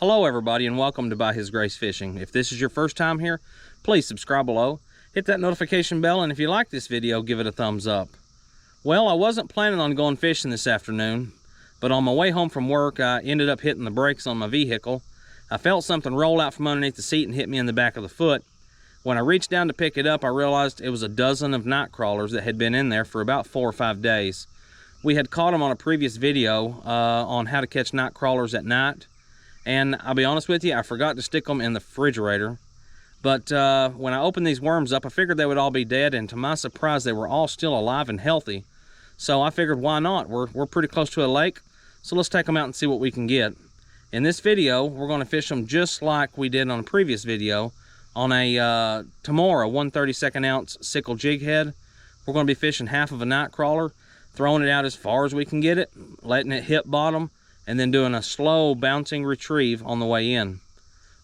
Hello everybody and welcome to By His Grace Fishing. If this is your first time here, please subscribe below, hit that notification bell, and if you like this video, give it a thumbs up. Well, I wasn't planning on going fishing this afternoon, but on my way home from work, I ended up hitting the brakes on my vehicle. I felt something roll out from underneath the seat and hit me in the back of the foot. When I reached down to pick it up, I realized it was a dozen of nightcrawlers that had been in there for about 4 or 5 days. We had caught them on a previous video on how to catch nightcrawlers at night. And I'll be honest with you, I forgot to stick them in the refrigerator. But when I opened these worms up, I figured they would all be dead, and to my surprise, they were all still alive and healthy. So I figured, why not? We're pretty close to a lake, so let's take them out and see what we can get. In this video, we're going to fish them just like we did on a previous video on a Tamora 1/32 ounce sickle jighead. We're going to be fishing half of a nightcrawler, throwing it out as far as we can get it, letting it hit bottom, and then doing a slow bouncing retrieve on the way in.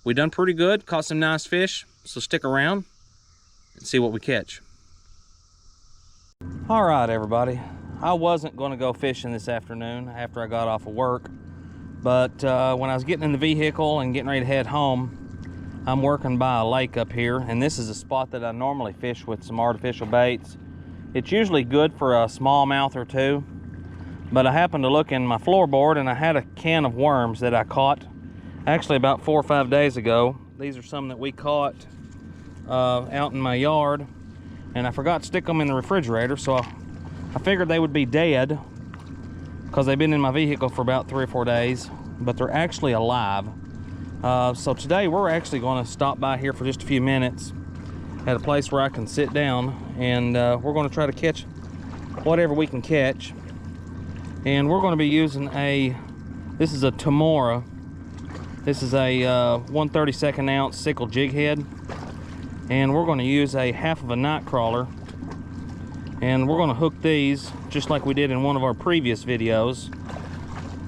We done pretty good, caught some nice fish, so stick around and see what we catch. All right, everybody. I wasn't going to go fishing this afternoon after I got off of work, but when I was getting in the vehicle and getting ready to head home, I'm working by a lake up here, and this is a spot that I normally fish with some artificial baits. It's usually good for a smallmouth or two, but I happened to look in my floorboard and I had a can of worms that I caught actually about 4 or 5 days ago. These are some that we caught out in my yard, and I forgot to stick them in the refrigerator, so I figured they would be dead because they've been in my vehicle for about 3 or 4 days, but they're actually alive. So today we're actually going to stop by here for just a few minutes at a place where I can sit down, and we're going to try to catch whatever we can catch. And we're going to be using this is a Tamora. This is a 1/32 ounce sickle jighead, and we're going to use a half of a nightcrawler, and we're going to hook these just like we did in one of our previous videos.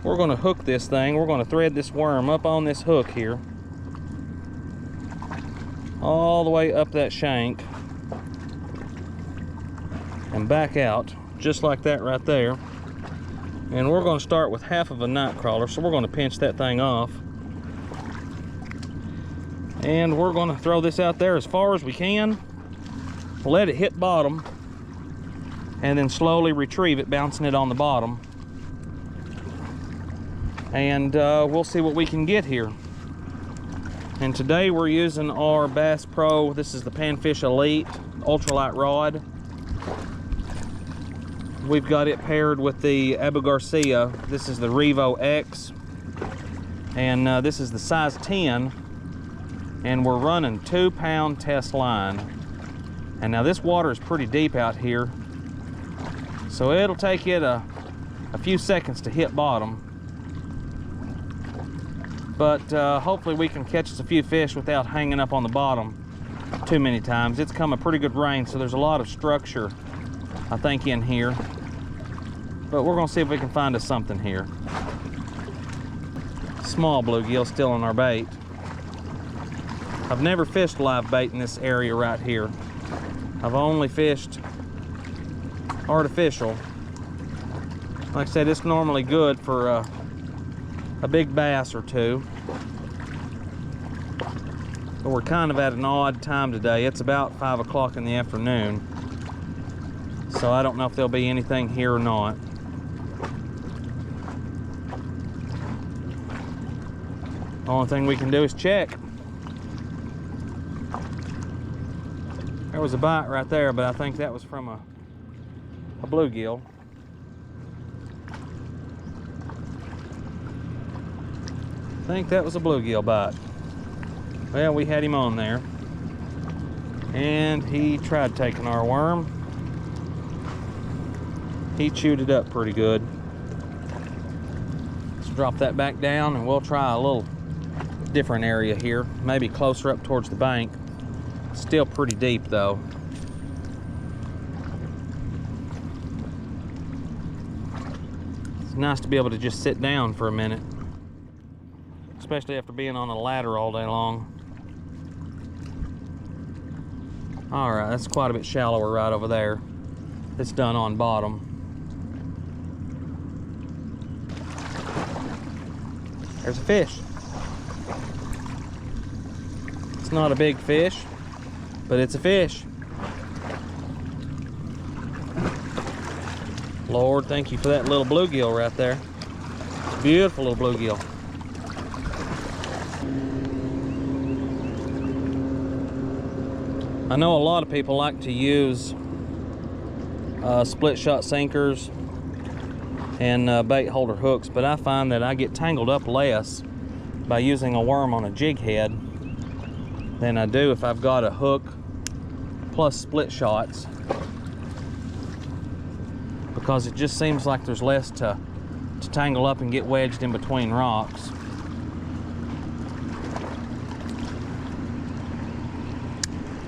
We're going to hook this thing. We're going to thread this worm up on this hook here, all the way up that shank and back out just like that right there. And we're going to start with half of a nightcrawler, so we're going to pinch that thing off, and we're going to throw this out there as far as we can, let it hit bottom, and then slowly retrieve it, bouncing it on the bottom, and we'll see what we can get here. And today we're using our Bass Pro. This is the Panfish Elite ultralight rod. We've got it paired with the Abu Garcia. This is the Revo X, and this is the size 10, and we're running 2-pound test line. And now this water is pretty deep out here, so it'll take it a few seconds to hit bottom, but hopefully we can catch us a few fish without hanging up on the bottom too many times. It's come a pretty good rain, so there's a lot of structure, I think, in here, but we're gonna see if we can find us something here. Small bluegill still on our bait. I've never fished live bait in this area right here. I've only fished artificial. Like I said, it's normally good for a big bass or two, but we're kind of at an odd time today. It's about 5 o'clock in the afternoon, so I don't know if there'll be anything here or not. The only thing we can do is check. There was a bite right there, but I think that was from a bluegill. I think that was a bluegill bite. Well, we had him on there, and he tried taking our worm. He chewed it up pretty good. Let's drop that back down, and we'll try a little different area here, maybe closer up towards the bank. Still pretty deep though. It's nice to be able to just sit down for a minute, especially after being on a ladder all day long. All right, that's quite a bit shallower right over there. It's done on bottom. There's a fish. It's not a big fish, but it's a fish. Lord, thank you for that little bluegill right there. Beautiful little bluegill. I know a lot of people like to use split shot sinkers and bait holder hooks, but I find that I get tangled up less by using a worm on a jig head than I do if I've got a hook plus split shots, because it just seems like there's less to tangle up and get wedged in between rocks.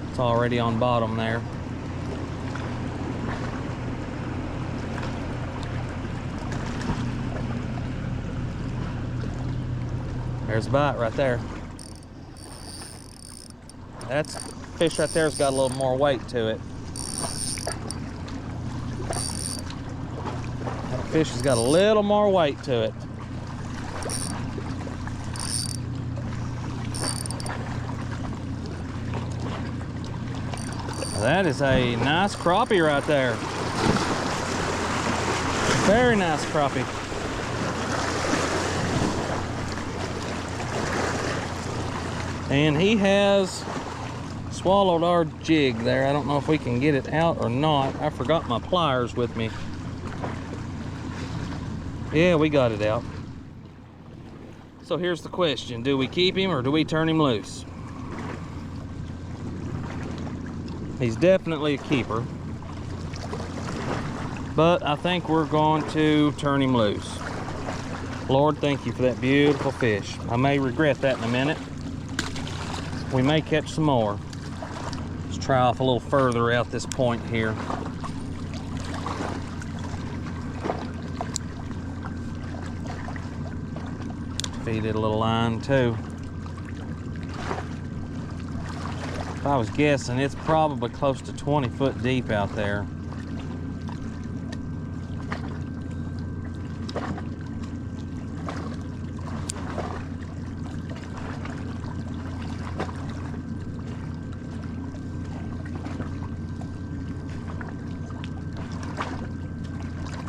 It's already on bottom there. There's a bite right there. That fish right there's got a little more weight to it. That fish has got a little more weight to it. That is a nice crappie right there. Very nice crappie. And he has swallowed our jig there. I don't know if we can get it out or not. I forgot my pliers with me. Yeah, we got it out. So here's the question. Do we keep him or do we turn him loose? He's definitely a keeper, but I think we're going to turn him loose. Lord, thank you for that beautiful fish. I may regret that in a minute. We may catch some more. Let's try off a little further out this point here. Feed it a little line too. If I was guessing, it's probably close to 20 foot deep out there.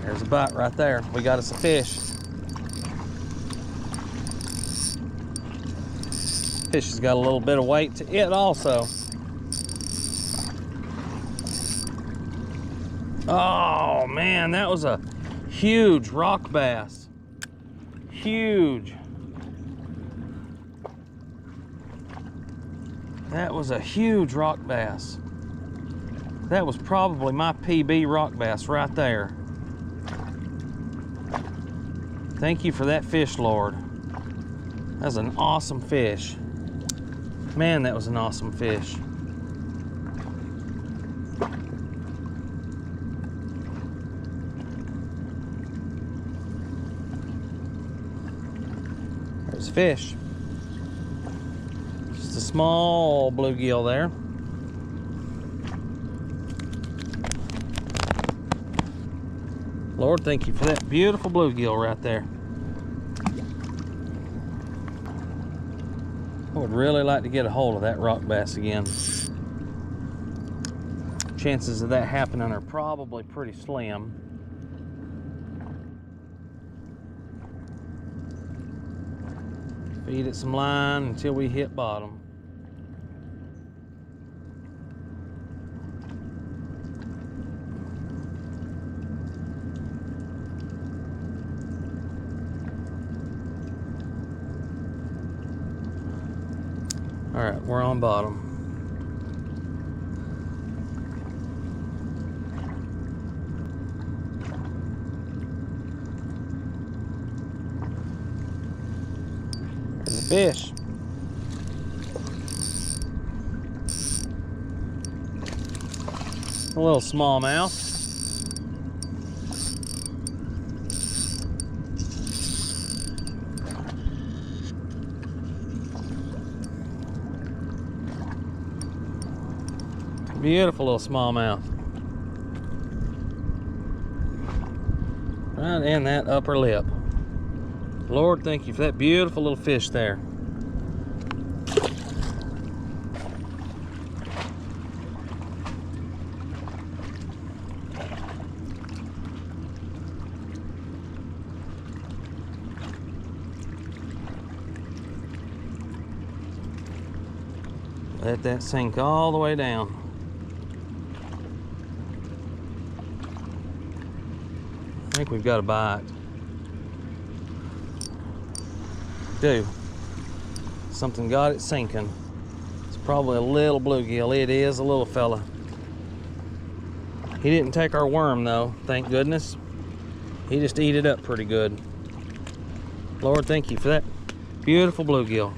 There's a bite right there. We got us a fish. Fish has got a little bit of weight to it also. Oh man, that was a huge rock bass. Huge. That was a huge rock bass. That was probably my PB rock bass right there. Thank you for that fish, Lord. That's an awesome fish. Man, that was an awesome fish. There's a fish. Just a small bluegill there. Lord, thank you for that beautiful bluegill right there. I would really like to get a hold of that rock bass again. Chances of that happening are probably pretty slim. Feed it some line until we hit bottom. All right, we're on bottom. There's a fish. A little smallmouth. Beautiful little smallmouth. Right in that upper lip. Lord, thank you for that beautiful little fish there. Let that sink all the way down. I think we've got a bite. Do. Something got it sinking. It's probably a little bluegill. It is a little fella. He didn't take our worm though, thank goodness. He just ate it up pretty good. Lord, thank you for that beautiful bluegill.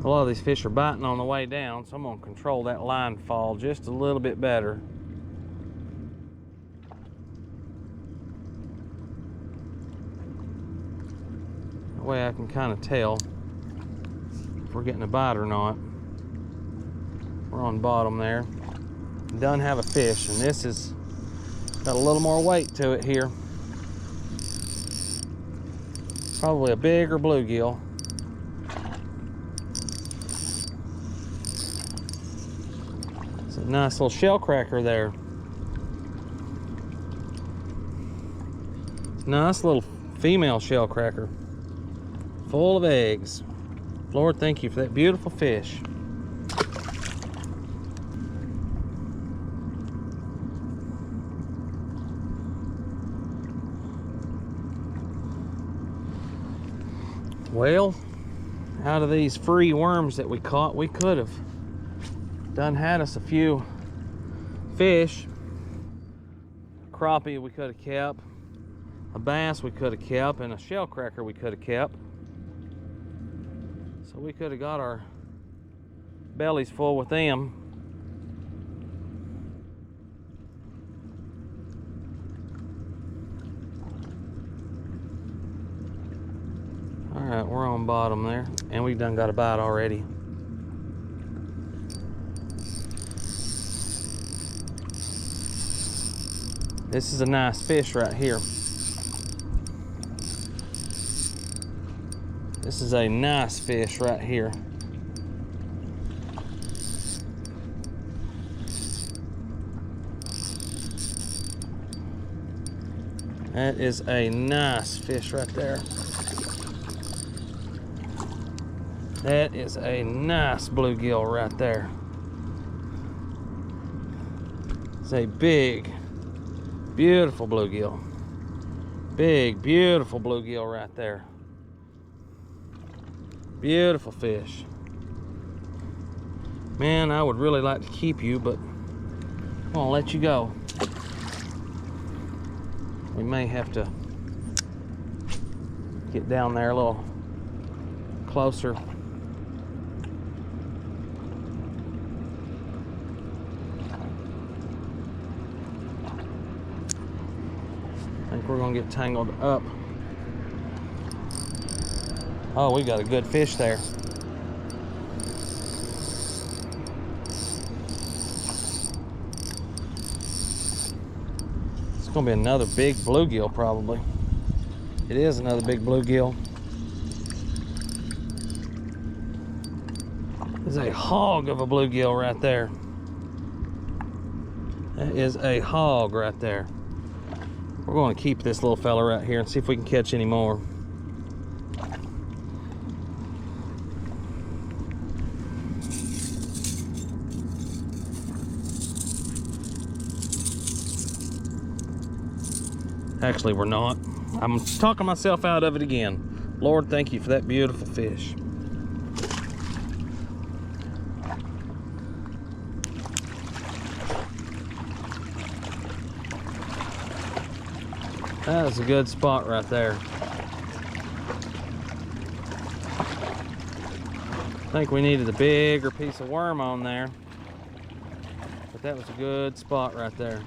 A lot of these fish are biting on the way down, so I'm going to control that line fall just a little bit better. That way I can kind of tell if we're getting a bite or not. We're on bottom there. Done have a fish, and this has got a little more weight to it here. Probably a bigger bluegill. Nice little shell cracker there. Nice little female shell cracker. Full of eggs. Lord, thank you for that beautiful fish. Well, out of these free worms that we caught, we could have done had us a few fish. A crappie we could have kept, a bass we could have kept, and a shell cracker we could have kept. So we could have got our bellies full with them. All right, we're on bottom there, and we've done got a bite already. This is a nice fish right here. This is a nice fish right here. That is a nice fish right there. That is a nice bluegill right there. It's a big, beautiful bluegill. Big, beautiful bluegill right there. Beautiful fish. Man, I would really like to keep you, but I'm gonna let you go. We may have to get down there a little closer. I think we're gonna get tangled up. Oh, we got a good fish there. It's gonna be another big bluegill probably. It is another big bluegill. There's a hog of a bluegill right there. That is a hog right there. We're going to keep this little fella right here and see if we can catch any more. Actually, we're not. I'm talking myself out of it again. Lord, thank you for that beautiful fish. That is a good spot right there. I think we needed a bigger piece of worm on there, but that was a good spot right there.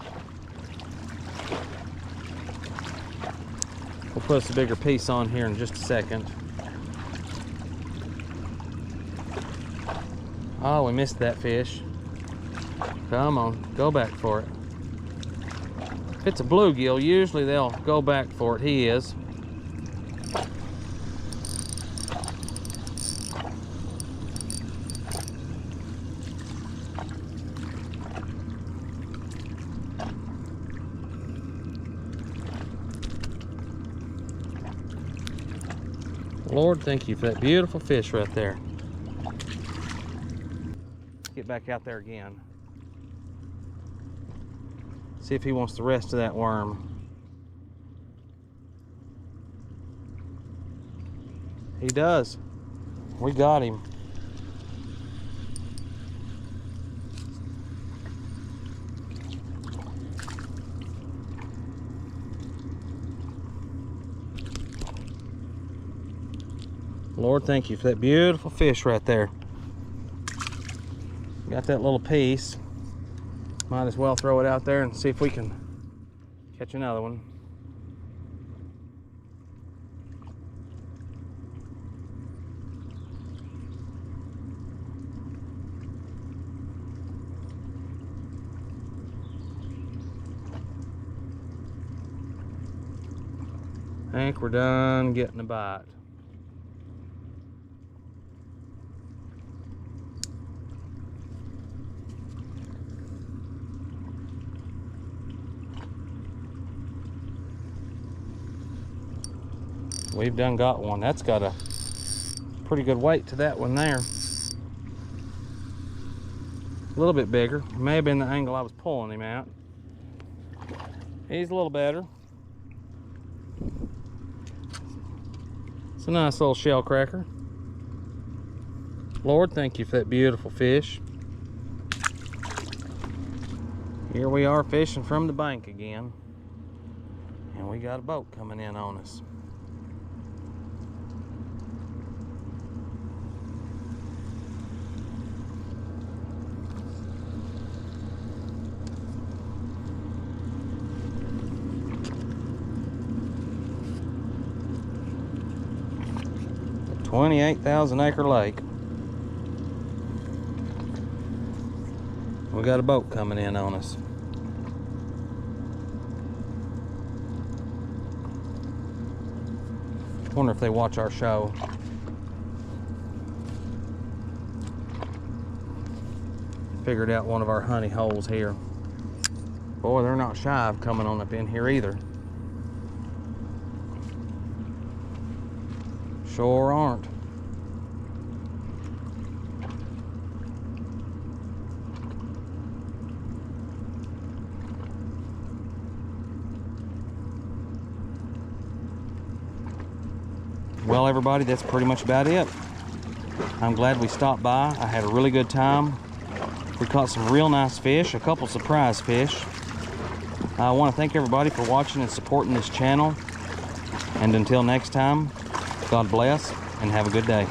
We'll put us a bigger piece on here in just a second. Oh, we missed that fish. Come on, go back for it. If it's a bluegill, usually they'll go back for it. He is. Lord, thank you for that beautiful fish right there. Get back out there again. See if he wants the rest of that worm. He does. We got him. Lord, thank you for that beautiful fish right there. Got that little piece. Might as well throw it out there and see if we can catch another one. I think we're done getting a bite. We've done got one. That's got a pretty good weight to that one there. A little bit bigger. It may have been the angle I was pulling him out. He's a little better. It's a nice little shell cracker. Lord, thank you for that beautiful fish. Here we are fishing from the bank again. And we got a boat coming in on us. A 28,000 acre lake. We got a boat coming in on us. Wonder if they watch our show. Figured out one of our honey holes here. Boy, they're not shy of coming on up in here either. Sure aren't. Well, everybody, that's pretty much about it. I'm glad we stopped by. I had a really good time. We caught some real nice fish, a couple surprise fish. I want to thank everybody for watching and supporting this channel. And until next time, God bless and have a good day.